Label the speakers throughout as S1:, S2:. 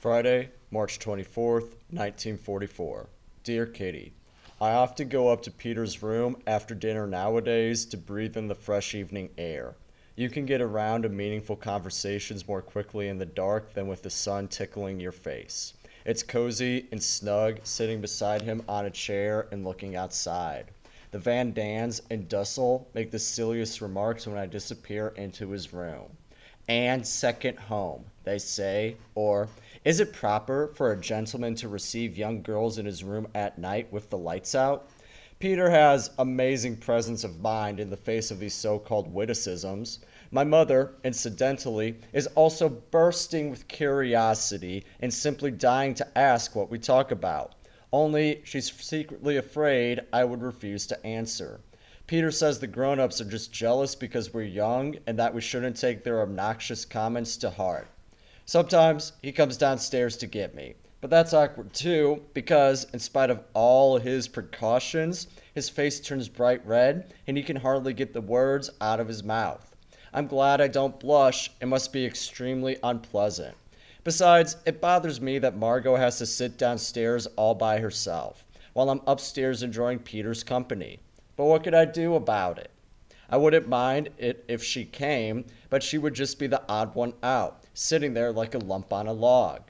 S1: Friday, March 24th, 1944. Dear Kitty, I often go up to Peter's room after dinner nowadays to breathe in the fresh evening air. You can get around to meaningful conversations more quickly in the dark than with the sun tickling your face. It's cozy and snug sitting beside him on a chair and looking outside. The Van Dans and Dussel make the silliest remarks when I disappear into his room. And second home, they say, or is it proper for a gentleman to receive young girls in his room at night with the lights out? Peter has amazing presence of mind in the face of these so-called witticisms. My mother, incidentally, is also bursting with curiosity and simply dying to ask what we talk about. Only she's secretly afraid I would refuse to answer. Peter says the grown-ups are just jealous because we're young and that we shouldn't take their obnoxious comments to heart. Sometimes he comes downstairs to get me, but that's awkward too because, in spite of all his precautions, his face turns bright red and he can hardly get the words out of his mouth. I'm glad I don't blush. It must be extremely unpleasant. Besides, it bothers me that Margot has to sit downstairs all by herself, while I'm upstairs enjoying Peter's company. But what could I do about it? I wouldn't mind it if she came, but she would just be the odd one out, sitting there like a lump on a log.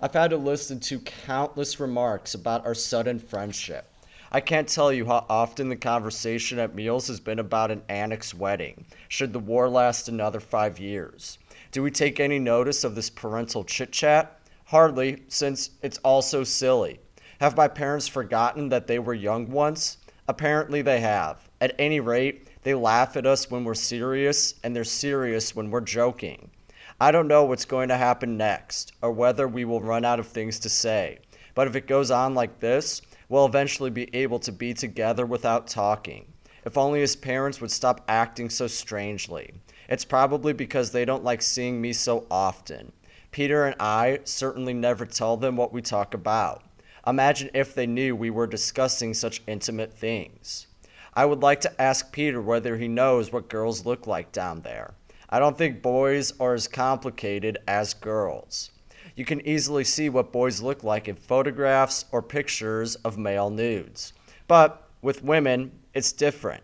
S1: I've had to listen to countless remarks about our sudden friendship. I can't tell you how often the conversation at meals has been about an annex wedding, should the war last another 5 years. Do we take any notice of this parental chit-chat? Hardly, since it's all so silly. Have my parents forgotten that they were young once? Apparently they have. At any rate, they laugh at us when we're serious, and they're serious when we're joking. I don't know what's going to happen next, or whether we will run out of things to say. But if it goes on like this, we'll eventually be able to be together without talking. If only his parents would stop acting so strangely. It's probably because they don't like seeing me so often. Peter and I certainly never tell them what we talk about. Imagine if they knew we were discussing such intimate things. I would like to ask Peter whether he knows what girls look like down there. I don't think boys are as complicated as girls. You can easily see what boys look like in photographs or pictures of male nudes. But with women, it's different.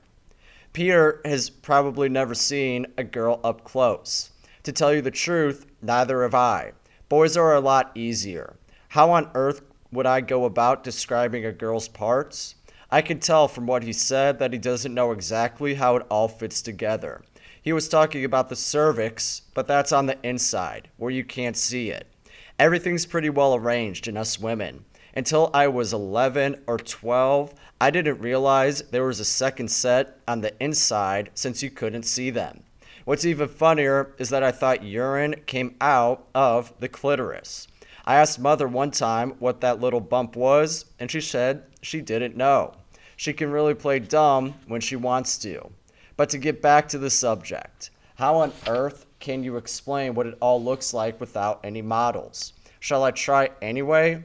S1: Peter has probably never seen a girl up close. To tell you the truth, neither have I. Boys are a lot easier. How on earth would I go about describing a girl's parts? I can tell from what he said that he doesn't know exactly how it all fits together. He was talking about the cervix, but that's on the inside, where you can't see it. Everything's pretty well arranged in us women. Until I was 11 or 12, I didn't realize there was a second set on the inside since you couldn't see them. What's even funnier is that I thought urine came out of the clitoris. I asked Mother one time what that little bump was, and she said she didn't know. She can really play dumb when she wants to. But to get back to the subject, how on earth can you explain what it all looks like without any models? Shall I try anyway?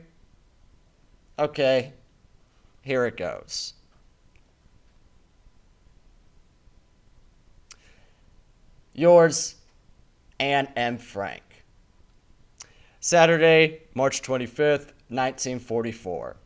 S1: Okay, here it goes. Yours, Anne M. Frank. Saturday, March 25th, 1944.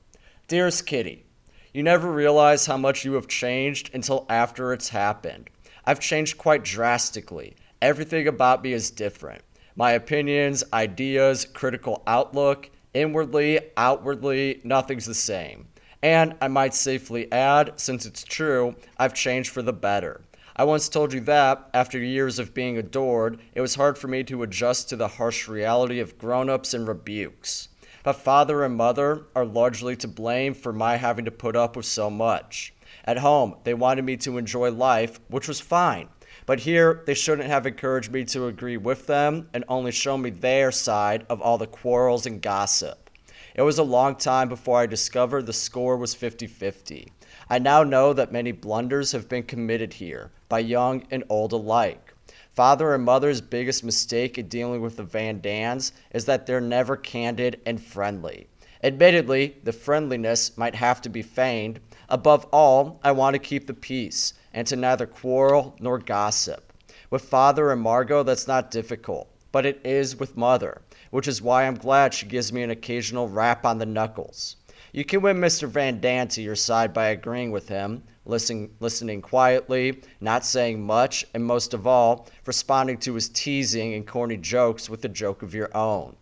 S1: Dearest Kitty, you never realize how much you have changed until after it's happened. I've changed quite drastically. Everything about me is different. My opinions, ideas, critical outlook, inwardly, outwardly, nothing's the same. And I might safely add, since it's true, I've changed for the better. I once told you that, after years of being adored, it was hard for me to adjust to the harsh reality of grown-ups and rebukes. But father and mother are largely to blame for my having to put up with so much. At home, they wanted me to enjoy life, which was fine. But here, they shouldn't have encouraged me to agree with them and only show me their side of all the quarrels and gossip. It was a long time before I discovered the score was 50-50. I now know that many blunders have been committed here, by young and old alike. Father and mother's biggest mistake in dealing with the Van Dans is that they're never candid and friendly. Admittedly, the friendliness might have to be feigned. Above all, I want to keep the peace, and to neither quarrel nor gossip. With Father and Margot, that's not difficult. but it is with Mother, which is why I'm glad she gives me an occasional rap on the knuckles. You can win Mr. Van Daan to your side by agreeing with him, listening quietly, not saying much, and most of all, responding to his teasing and corny jokes with a joke of your own.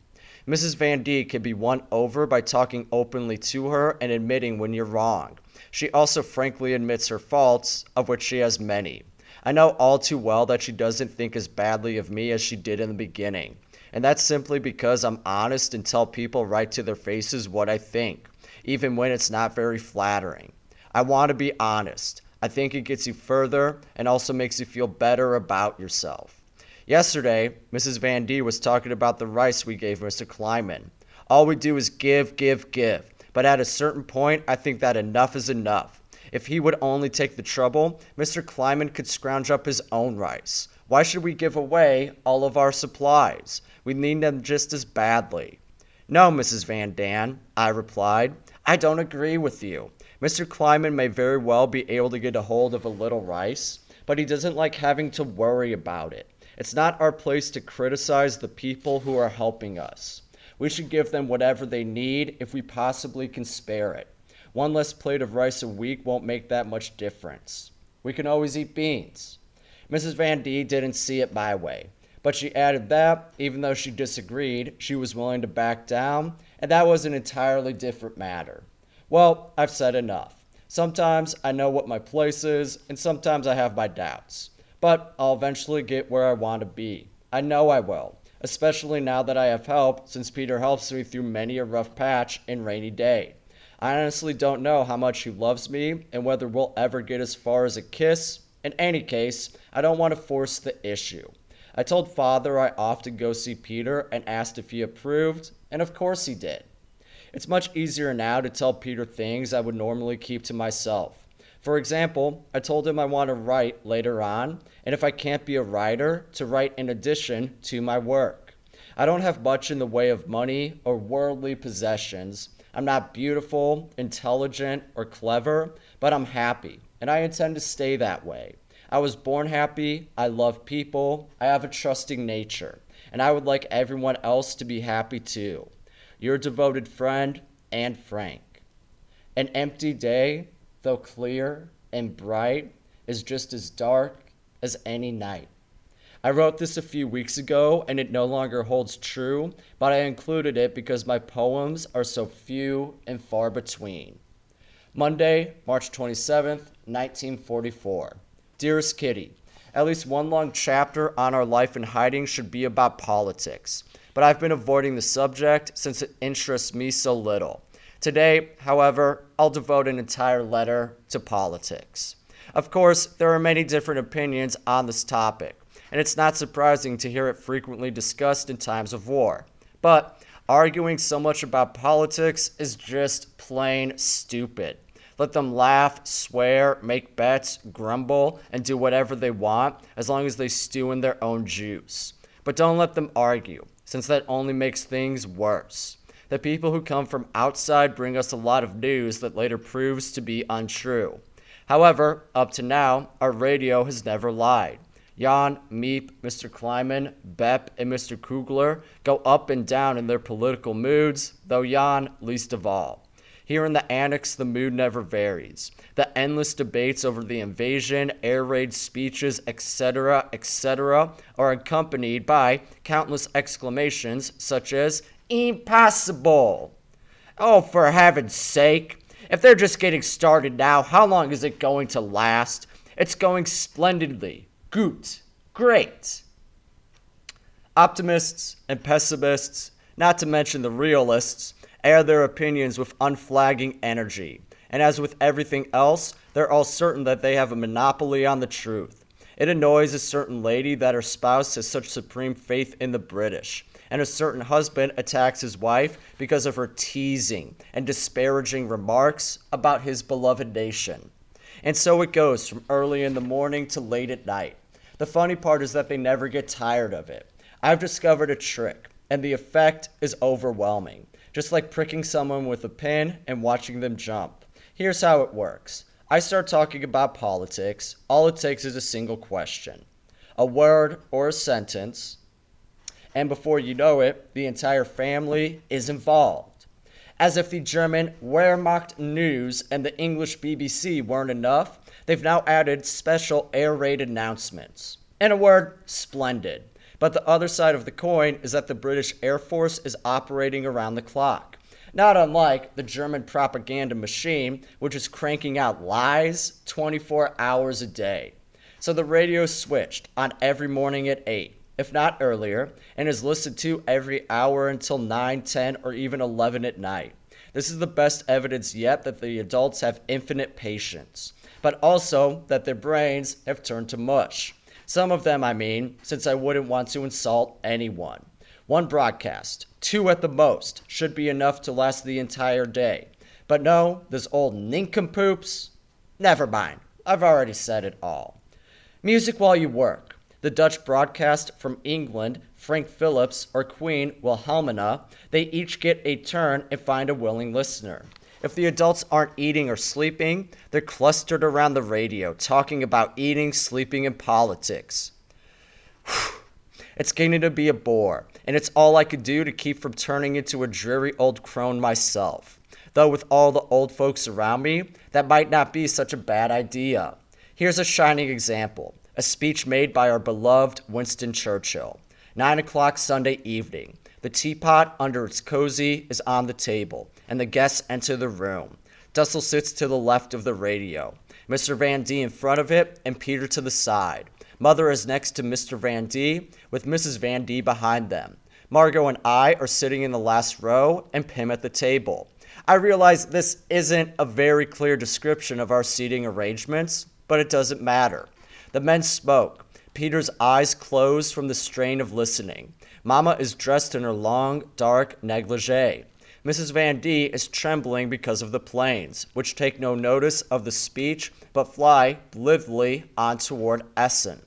S1: Mrs. Van Daan can be won over by talking openly to her and admitting when you're wrong. She also frankly admits her faults, of which she has many. I know all too well that she doesn't think as badly of me as she did in the beginning, and that's simply because I'm honest and tell people right to their faces what I think, even when it's not very flattering. I want to be honest. I think it gets you further and also makes you feel better about yourself. Yesterday, Mrs. Van Daan was talking about the rice we gave Mr. Kleiman. All we do is give, give, give. But at a certain point, I think that enough is enough. If he would only take the trouble, Mr. Kleiman could scrounge up his own rice. Why should we give away all of our supplies? We need them just as badly. No, Mrs. Van Daan, I replied. I don't agree with you. Mr. Kleiman may very well be able to get a hold of a little rice, but he doesn't like having to worry about it. It's not our place to criticize the people who are helping us. We should give them whatever they need if we possibly can spare it. One less plate of rice a week won't make that much difference. We can always eat beans. Mrs. Van Daan didn't see it my way, but she added that, even though she disagreed, she was willing to back down, and that was an entirely different matter. Well, I've said enough. Sometimes I know what my place is, and sometimes I have my doubts. But I'll eventually get where I want to be. I know I will, especially now that I have help, since Peter helps me through many a rough patch and rainy day. I honestly don't know how much he loves me and whether we'll ever get as far as a kiss. In any case, I don't want to force the issue. I told Father I often go see Peter and asked if he approved, and of course he did. It's much easier now to tell Peter things I would normally keep to myself. For example, I told him I want to write later on, and if I can't be a writer, to write in addition to my work. I don't have much in the way of money or worldly possessions. I'm not beautiful, intelligent, or clever, but I'm happy, and I intend to stay that way. I was born happy, I love people, I have a trusting nature, and I would like everyone else to be happy too. Your devoted friend, Anne Frank. An empty day, though clear and bright, is just as dark as any night. I wrote this a few weeks ago and it no longer holds true, but I included it because my poems are so few and far between. Monday, March 27th, 1944. Dearest Kitty, at least one long chapter on our life in hiding should be about politics, but I've been avoiding the subject since it interests me so little. Today, however, I'll devote an entire letter to politics. Of course, there are many different opinions on this topic, and it's not surprising to hear it frequently discussed in times of war. But arguing so much about politics is just plain stupid. Let them laugh, swear, make bets, grumble, and do whatever they want as long as they stew in their own juice. But don't let them argue, since that only makes things worse. The people who come from outside bring us a lot of news that later proves to be untrue. However, up to now, our radio has never lied. Jan, Miep, Mr. Kleiman, Bepp, and Mr. Kugler go up and down in their political moods, though Jan least of all. Here in the annex, the mood never varies. The endless debates over the invasion, air raid speeches, etc., are accompanied by countless exclamations such as, "Impossible! Oh, for heaven's sake! If they're just getting started now, how long is it going to last? It's going splendidly. Gut. Great." Optimists and pessimists, not to mention the realists, air their opinions with unflagging energy. And as with everything else, they're all certain that they have a monopoly on the truth. It annoys a certain lady that her spouse has such supreme faith in the British, and a certain husband attacks his wife because of her teasing and disparaging remarks about his beloved nation. And so it goes from early in the morning to late at night. The funny part is that they never get tired of it. I've discovered a trick, and the effect is overwhelming, just like pricking someone with a pin and watching them jump. Here's how it works. I start talking about politics. All it takes is a single question, a word or a sentence, And before you know it, the entire family is involved. As if the German Wehrmacht News and the English BBC weren't enough, they've now added special air-raid announcements. In a word, splendid. But the other side of the coin is that the British Air Force is operating around the clock. Not unlike the German propaganda machine, which is cranking out lies 24 hours a day. So the radio switched on every morning at 8, if not earlier, and is listened to every hour until 9, 10, or even 11 at night. This is the best evidence yet that the adults have infinite patience, but also that their brains have turned to mush. Some of them, I mean, since I wouldn't want to insult anyone. One broadcast, 2 at the most, should be enough to last the entire day. But no, this old nincompoops? Never mind, I've already said it all. Music while you work. The Dutch broadcast from England, Frank Phillips or Queen Wilhelmina, they each get a turn and find a willing listener. If the adults aren't eating or sleeping, they're clustered around the radio, talking about eating, sleeping, and politics. It's getting to be a bore, and it's all I could do to keep from turning into a dreary old crone myself. Though with all the old folks around me, that might not be such a bad idea. Here's a shining example, a speech made by our beloved Winston Churchill. 9 o'clock Sunday evening. The teapot under its cozy is on the table, and the guests enter the room. Dussel sits to the left of the radio, Mr. Van D in front of it, and Peter to the side. Mother is next to Mr. Van D, with Mrs. Van D behind them. Margot and I are sitting in the last row, and Pim at the table. I realize this isn't a very clear description of our seating arrangements, but it doesn't matter. The men smoke. Peter's eyes close from the strain of listening. Mama is dressed in her long, dark negligee. Mrs. Van D is trembling because of the planes, which take no notice of the speech but fly blithely on toward Essen.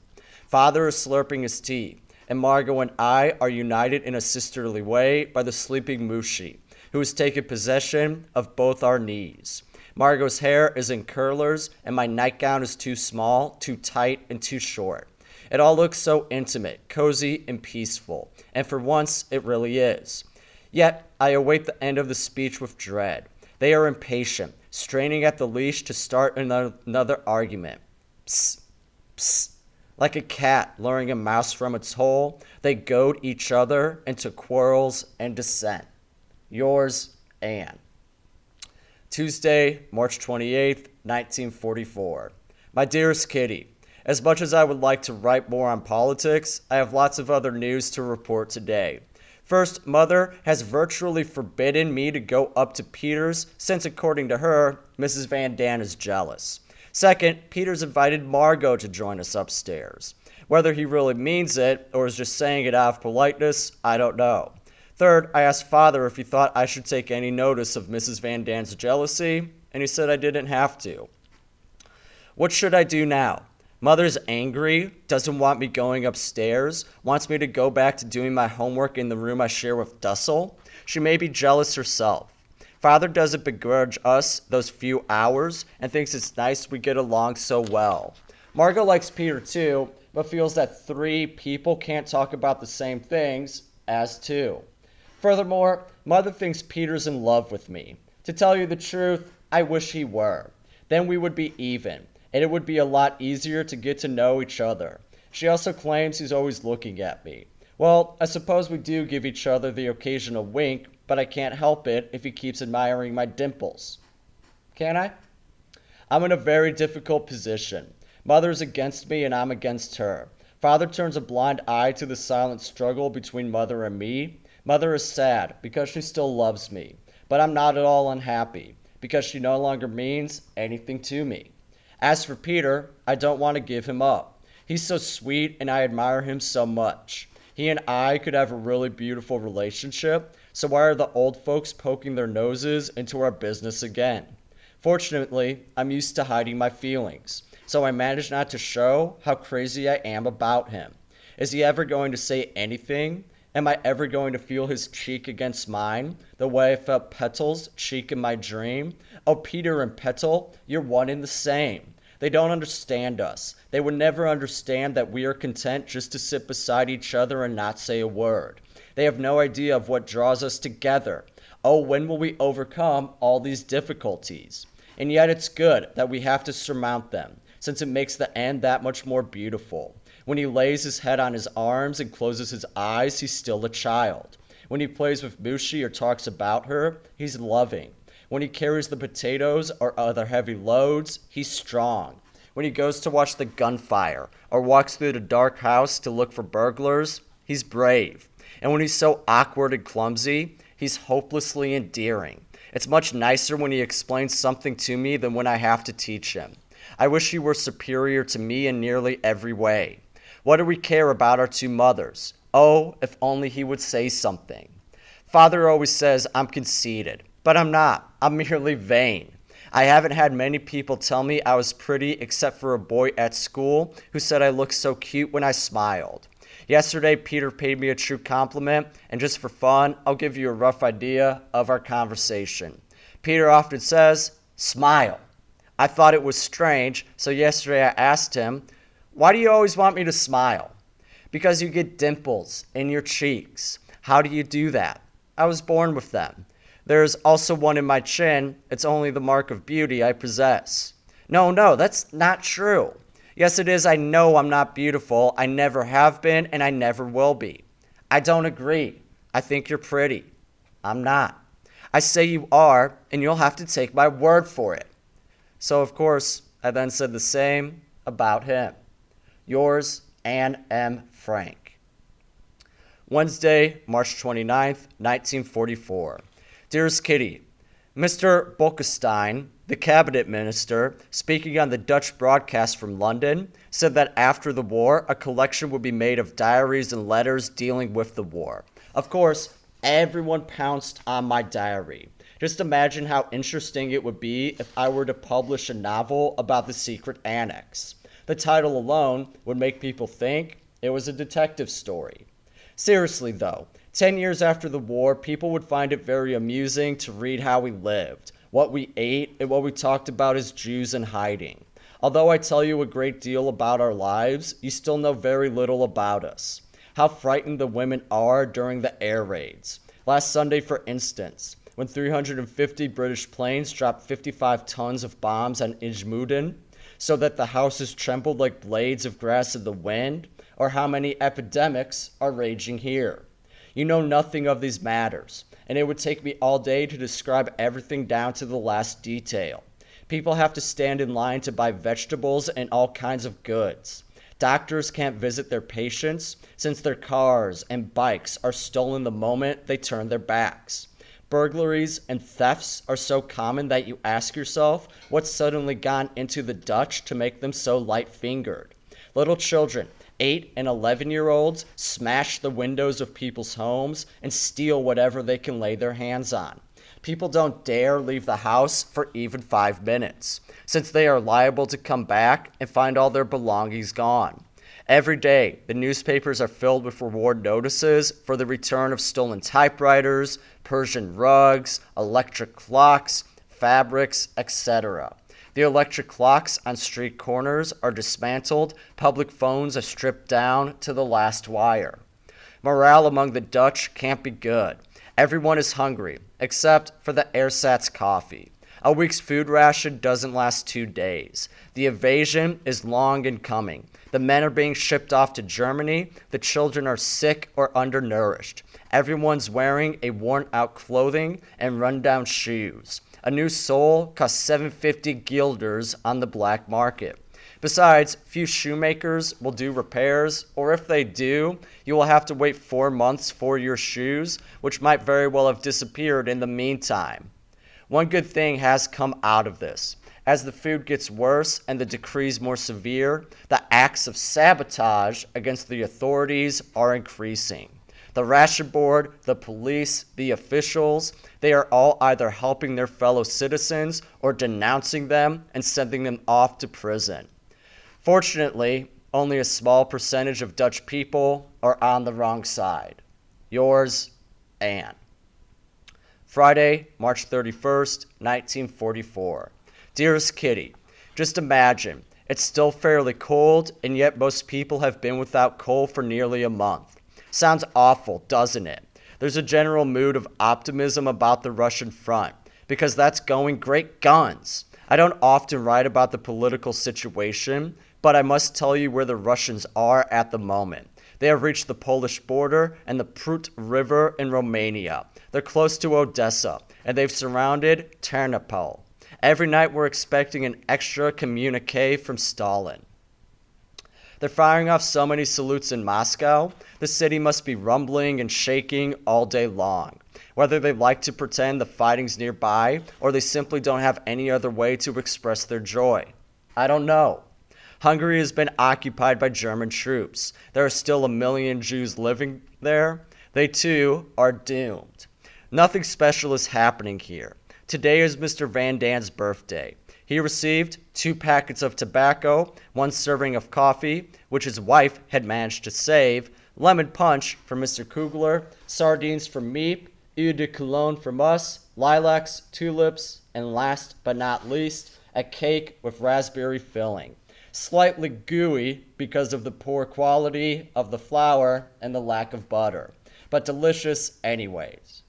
S1: Father is slurping his tea, and Margot and I are united in a sisterly way by the sleeping Mushi, who has taken possession of both our knees. Margot's hair is in curlers, and my nightgown is too small, too tight, and too short. It all looks so intimate, cozy, and peaceful, and for once it really is. Yet I await the end of the speech with dread. They are impatient, straining at the leash to start another argument. Psst, psst. Like a cat luring a mouse from its hole, they goad each other into quarrels and dissent. Yours, Anne. Tuesday, March 28th, 1944. My dearest Kitty, as much as I would like to write more on politics, I have lots of other news to report today. First, Mother has virtually forbidden me to go up to Peter's since, according to her, Mrs. Van Daan is jealous. Second, Peter's invited Margot to join us upstairs. Whether he really means it or is just saying it out of politeness, I don't know. Third, I asked Father if he thought I should take any notice of Mrs. Van Daan's jealousy, and he said I didn't have to. What should I do now? Mother's angry, doesn't want me going upstairs, wants me to go back to doing my homework in the room I share with Dussel. She may be jealous herself. Father doesn't begrudge us those few hours and thinks it's nice we get along so well. Margot likes Peter too, but feels that 3 people can't talk about the same things as 2. Furthermore, Mother thinks Peter's in love with me. To tell you the truth, I wish he were. Then we would be even, and it would be a lot easier to get to know each other. She also claims he's always looking at me. Well, I suppose we do give each other the occasional wink, but I can't help it if he keeps admiring my dimples. Can I? I'm in a very difficult position. Mother's against me and I'm against her. Father turns a blind eye to the silent struggle between Mother and me. Mother is sad because she still loves me, but I'm not at all unhappy because she no longer means anything to me. As for Peter, I don't want to give him up. He's so sweet and I admire him so much. He and I could have a really beautiful relationship, so why are the old folks poking their noses into our business again? Fortunately, I'm used to hiding my feelings, so I manage not to show how crazy I am about him. Is he ever going to say anything? Am I ever going to feel his cheek against mine, the way I felt Petal's cheek in my dream? Oh, Peter and Petal, you're one and the same. They don't understand us. They would never understand that we are content just to sit beside each other and not say a word. They have no idea of what draws us together. Oh, when will we overcome all these difficulties? And yet it's good that we have to surmount them, since it makes the end that much more beautiful. When he lays his head on his arms and closes his eyes, he's still a child. When he plays with Mushi or talks about her, he's loving. When he carries the potatoes or other heavy loads, he's strong. When he goes to watch the gunfire or walks through the dark house to look for burglars, he's brave. And when he's so awkward and clumsy, he's hopelessly endearing. It's much nicer when he explains something to me than when I have to teach him. I wish he were superior to me in nearly every way. What do we care about our two mothers? Oh, if only he would say something. Father always says I'm conceited, but I'm not. I'm merely vain. I haven't had many people tell me I was pretty except for a boy at school who said I looked so cute when I smiled. Yesterday, Peter paid me a true compliment, and just for fun, I'll give you a rough idea of our conversation. Peter often says, "Smile." I thought it was strange, so yesterday I asked him, "Why do you always want me to smile?" "Because you get dimples in your cheeks." "How do you do that?" "I was born with them." "There's also one in my chin. It's only the mark of beauty I possess." No, that's not true." "Yes, it is. I know I'm not beautiful. I never have been, and I never will be." "I don't agree. I think you're pretty." "I'm not." "I say you are, and you'll have to take my word for it." So, of course, I then said the same about him. Yours, Anne M. Frank. Wednesday, March 29th, 1944. Dearest Kitty, Mr. Bolkestein, the cabinet minister, speaking on the Dutch broadcast from London, said that after the war, a collection would be made of diaries and letters dealing with the war. Of course, everyone pounced on my diary. Just imagine how interesting it would be if I were to publish a novel about the secret annex. The title alone would make people think it was a detective story. Seriously though, 10 years after the war, people would find it very amusing to read how we lived, what we ate, and what we talked about as Jews in hiding. Although I tell you a great deal about our lives, you still know very little about us. How frightened the women are during the air raids. Last Sunday, for instance, when 350 British planes dropped 55 tons of bombs on Ijmuiden, so that the houses trembled like blades of grass in the wind, or how many epidemics are raging here. You know nothing of these matters, and it would take me all day to describe everything down to the last detail. People have to stand in line to buy vegetables and all kinds of goods. Doctors can't visit their patients since their cars and bikes are stolen the moment they turn their backs. Burglaries and thefts are so common that you ask yourself what's suddenly gone into the Dutch to make them so light-fingered. Little children, 8 and 11-year-olds, smash the windows of people's homes and steal whatever they can lay their hands on. People don't dare leave the house for even 5 minutes, since they are liable to come back and find all their belongings gone. Every day, the newspapers are filled with reward notices for the return of stolen typewriters, Persian rugs, electric clocks, fabrics, etc. The electric clocks on street corners are dismantled, public phones are stripped down to the last wire. Morale among the Dutch can't be good. Everyone is hungry, except for the ersatz coffee. A week's food ration doesn't last 2 days. The invasion is long in coming. The men are being shipped off to Germany. The children are sick or undernourished. Everyone's wearing a worn-out clothing and run-down shoes. A new sole costs 750 guilders on the black market. Besides, few shoemakers will do repairs, or if they do, you will have to wait 4 months for your shoes, which might very well have disappeared in the meantime. One good thing has come out of this. As the food gets worse and the decrees more severe, the acts of sabotage against the authorities are increasing. The ration board, the police, the officials, they are all either helping their fellow citizens or denouncing them and sending them off to prison. Fortunately, only a small percentage of Dutch people are on the wrong side. Yours, Anne. Friday, March 31st, 1944. Dearest Kitty, just imagine, It's still fairly cold, and yet most people have been without coal for nearly a month. Sounds awful, doesn't it? There's a general mood of optimism about the Russian front, because that's going great guns. I don't often write about the political situation, but I must tell you where the Russians are at the moment. They have reached the Polish border and the Prut River in Romania. They're close to Odessa, and they've surrounded Ternopil. Every night we're expecting an extra communique from Stalin. They're firing off so many salutes in Moscow, the city must be rumbling and shaking all day long. Whether they like to pretend the fighting's nearby, or they simply don't have any other way to express their joy. I don't know. Hungary has been occupied by German troops. There are still 1 million Jews living there. They too are doomed. Nothing special is happening here. Today is Mr. Van Dan's birthday. He received 2 packets of tobacco, 1 serving of coffee, which his wife had managed to save, lemon punch from Mr. Kugler, sardines from me, eau de cologne from us, lilacs, tulips, and last but not least, a cake with raspberry filling. Slightly gooey because of the poor quality of the flour and the lack of butter, but delicious anyways.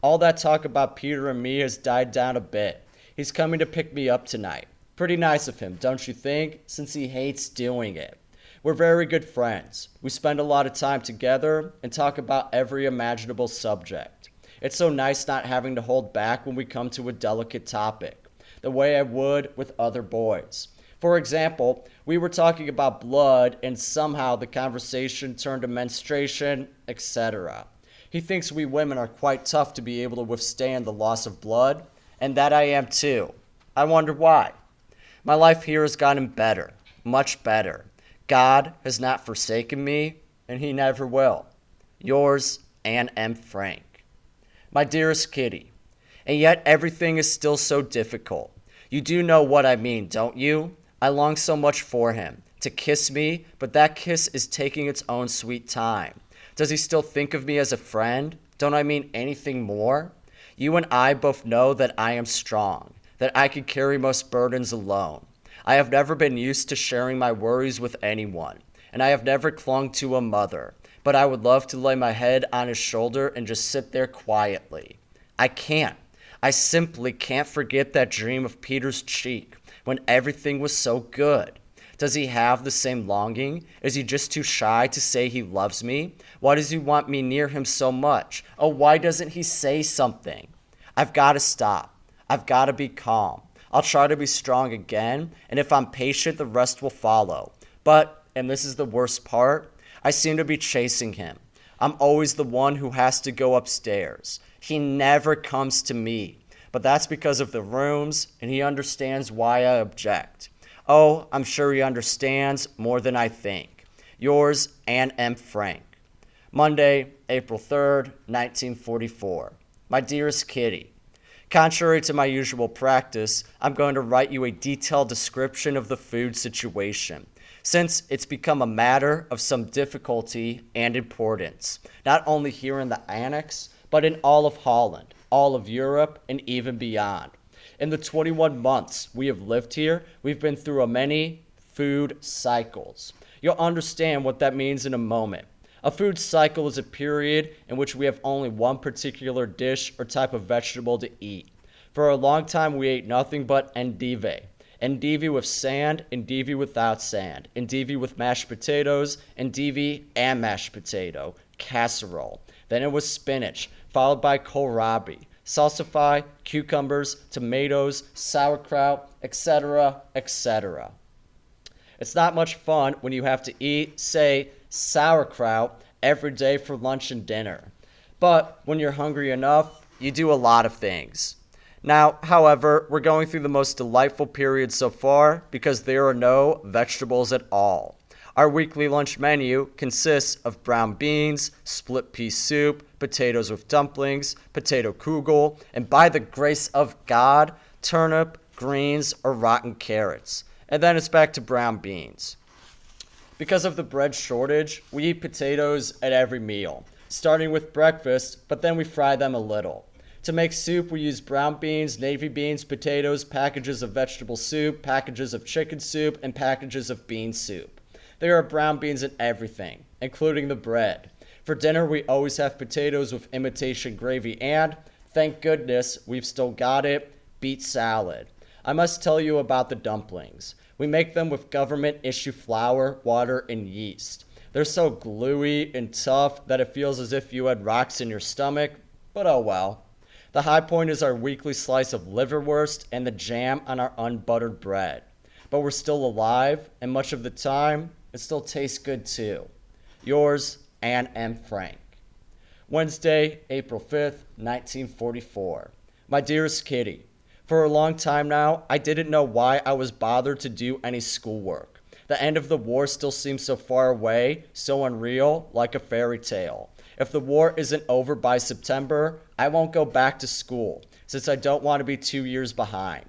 S1: All that talk about Peter and me has died down a bit. He's coming to pick me up tonight. Pretty nice of him, don't you think, since he hates doing it. We're very good friends. We spend a lot of time together and talk about every imaginable subject. It's so nice not having to hold back when we come to a delicate topic, the way I would with other boys. For example, we were talking about blood and somehow the conversation turned to menstruation, etc. He thinks we women are quite tough to be able to withstand the loss of blood, and that I am too. I wonder why. My life here has gotten better, much better. God has not forsaken me, and he never will. Yours, Anne M. Frank. My dearest Kitty, and yet everything is still so difficult. You do know what I mean, don't you? I long so much for him, to kiss me, but that kiss is taking its own sweet time. Does he still think of me as a friend? Don't I mean anything more? You and I both know that I am strong, that I can carry most burdens alone. I have never been used to sharing my worries with anyone, and I have never clung to a mother, but I would love to lay my head on his shoulder and just sit there quietly. I can't. I simply can't forget that dream of Peter's cheek when everything was so good. Does he have the same longing? Is he just too shy to say he loves me? Why does he want me near him so much? Oh, why doesn't he say something? I've got to stop. I've got to be calm. I'll try to be strong again, and if I'm patient, the rest will follow. But, and this is the worst part, I seem to be chasing him. I'm always the one who has to go upstairs. He never comes to me. But that's because of the rooms, and he understands why I object. Oh, I'm sure he understands more than I think. Yours, Anne M. Frank. Monday, April 3rd, 1944. My dearest Kitty, contrary to my usual practice, I'm going to write you a detailed description of the food situation, since it's become a matter of some difficulty and importance, not only here in the Annex, but in all of Holland, all of Europe, and even beyond. In the 21 months we have lived here, we've been through many food cycles. You'll understand what that means in a moment. A food cycle is a period in which we have only one particular dish or type of vegetable to eat. For a long time we ate nothing but endive. Endive with sand, endive without sand, endive with mashed potatoes, endive and mashed potato, casserole. Then it was spinach, followed by kohlrabi, salsify, cucumbers, tomatoes, sauerkraut, etc., etc. It's not much fun when you have to eat, say, sauerkraut every day for lunch and dinner. But when you're hungry enough, you do a lot of things. Now, however, we're going through the most delightful period so far because there are no vegetables at all. Our weekly lunch menu consists of brown beans, split pea soup, potatoes with dumplings, potato kugel, and by the grace of God, turnip, greens, or rotten carrots. And then it's back to brown beans. Because of the bread shortage, we eat potatoes at every meal, starting with breakfast, but then we fry them a little. To make soup, we use brown beans, navy beans, potatoes, packages of vegetable soup, packages of chicken soup, and packages of bean soup. There are brown beans in everything, including the bread. For dinner, we always have potatoes with imitation gravy and, thank goodness, we've still got it, beet salad. I must tell you about the dumplings. We make them with government issue flour, water, and yeast. They're so gluey and tough that it feels as if you had rocks in your stomach, but oh well. The high point is our weekly slice of liverwurst and the jam on our unbuttered bread. But we're still alive, and much of the time, it still tastes good too. Yours, Anne M. Frank. Wednesday, April 5th, 1944. My dearest Kitty, for a long time now, I didn't know why I was bothered to do any schoolwork. The end of the war still seems so far away, so unreal, like a fairy tale. If the war isn't over by September, I won't go back to school, since I don't want to be 2 years behind.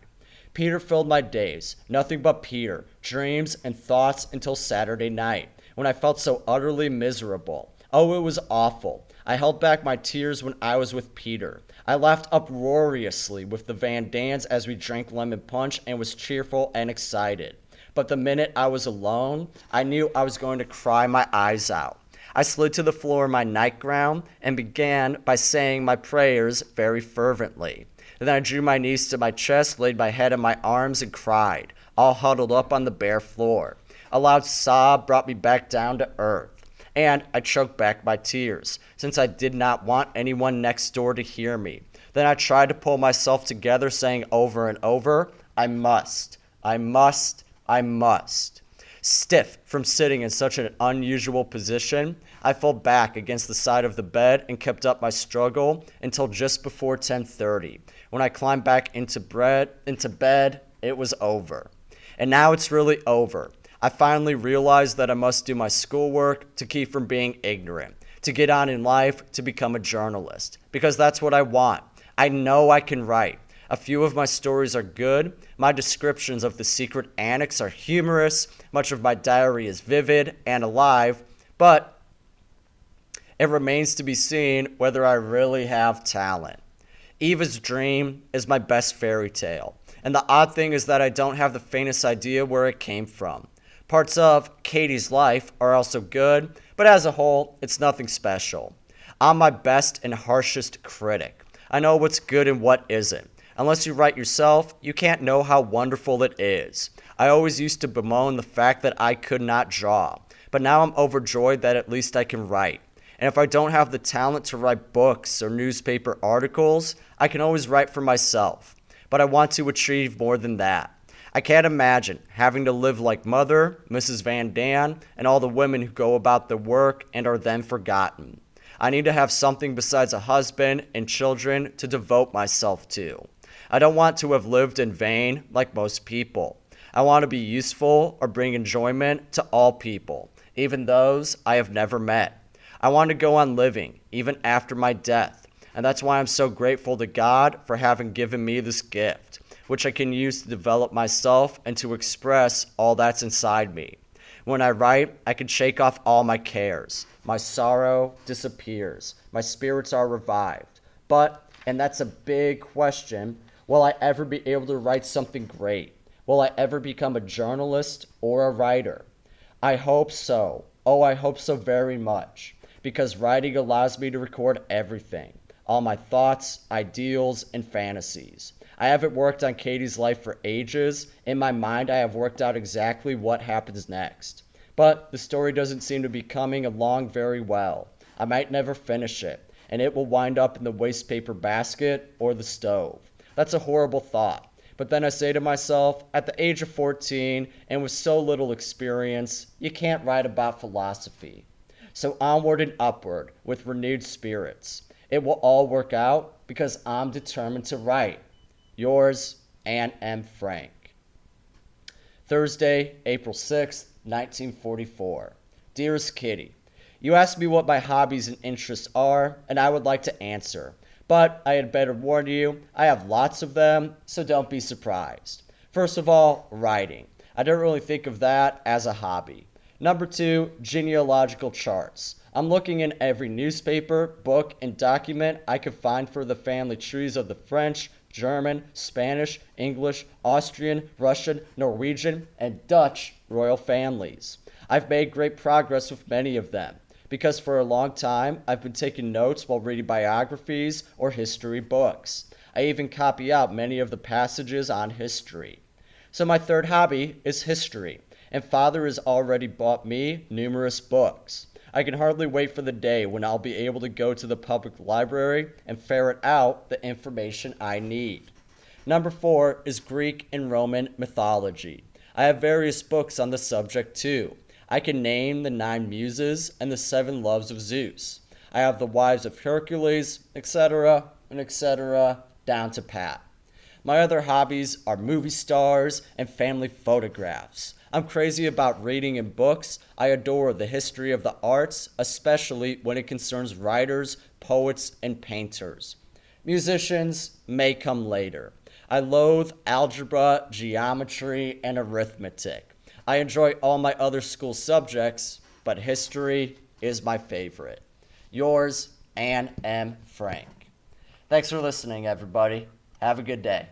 S1: Peter filled my days, nothing but Peter, dreams and thoughts until Saturday night, when I felt so utterly miserable. Oh, it was awful. I held back my tears when I was with Peter. I laughed uproariously with the Van Dans as we drank lemon punch and was cheerful and excited. But the minute I was alone, I knew I was going to cry my eyes out. I slid to the floor in my nightgown and began by saying my prayers very fervently. Then I drew my knees to my chest, laid my head in my arms, and cried, all huddled up on the bare floor. A loud sob brought me back down to earth, and I choked back my tears, since I did not want anyone next door to hear me. Then I tried to pull myself together, saying over and over, I must, I must, I must. Stiff from sitting in such an unusual position, I fell back against the side of the bed and kept up my struggle until just before 10:30. When I climbed back into bed, it was over. And now it's really over. I finally realized that I must do my schoolwork to keep from being ignorant, to get on in life, to become a journalist, because that's what I want. I know I can write. A few of my stories are good. My descriptions of the secret annex are humorous. Much of my diary is vivid and alive, but it remains to be seen whether I really have talent. Eva's Dream is my best fairy tale, and the odd thing is that I don't have the faintest idea where it came from. Parts of Katie's Life are also good, but as a whole, it's nothing special. I'm my best and harshest critic. I know what's good and what isn't. Unless you write yourself, you can't know how wonderful it is. I always used to bemoan the fact that I could not draw, but now I'm overjoyed that at least I can write. And if I don't have the talent to write books or newspaper articles, I can always write for myself. But I want to achieve more than that. I can't imagine having to live like Mother, Mrs. Van Daan, and all the women who go about their work and are then forgotten. I need to have something besides a husband and children to devote myself to. I don't want to have lived in vain like most people. I want to be useful or bring enjoyment to all people, even those I have never met. I want to go on living, even after my death, and that's why I'm so grateful to God for having given me this gift, which I can use to develop myself and to express all that's inside me. When I write, I can shake off all my cares. My sorrow disappears. My spirits are revived. But, and that's a big question, will I ever be able to write something great? Will I ever become a journalist or a writer? I hope so. Oh, I hope so very much. Because writing allows me to record everything. All my thoughts, ideals, and fantasies. I haven't worked on Katie's Life for ages. In my mind, I have worked out exactly what happens next. But the story doesn't seem to be coming along very well. I might never finish it, and it will wind up in the waste paper basket or the stove. That's a horrible thought. But then I say to myself, at the age of 14 and with so little experience, you can't write about philosophy. So onward and upward with renewed spirits. It will all work out because I'm determined to write. Yours, Anne M. Frank. Thursday, April 6th, 1944. Dearest Kitty, you asked me what my hobbies and interests are, and I would like to answer. But I had better warn you, I have lots of them, so don't be surprised. First of all, writing. I don't really think of that as a hobby. Number 2, genealogical charts. I'm looking in every newspaper, book, and document I could find for the family trees of the French, German, Spanish, English, Austrian, Russian, Norwegian, and Dutch royal families. I've made great progress with many of them because for a long time I've been taking notes while reading biographies or history books. I even copy out many of the passages on history. So my third hobby is history, and Father has already bought me numerous books. I can hardly wait for the day when I'll be able to go to the public library and ferret out the information I need. Number 4 is Greek and Roman mythology. I have various books on the subject too. I can name the 9 muses and the 7 loves of Zeus. I have the wives of Hercules, etc., and etc., down to pat. My other hobbies are movie stars and family photographs. I'm crazy about reading and books. I adore the history of the arts, especially when it concerns writers, poets, and painters. Musicians may come later. I loathe algebra, geometry, and arithmetic. I enjoy all my other school subjects, but history is my favorite. Yours, Ann M. Frank. Thanks for listening, everybody. Have a good day.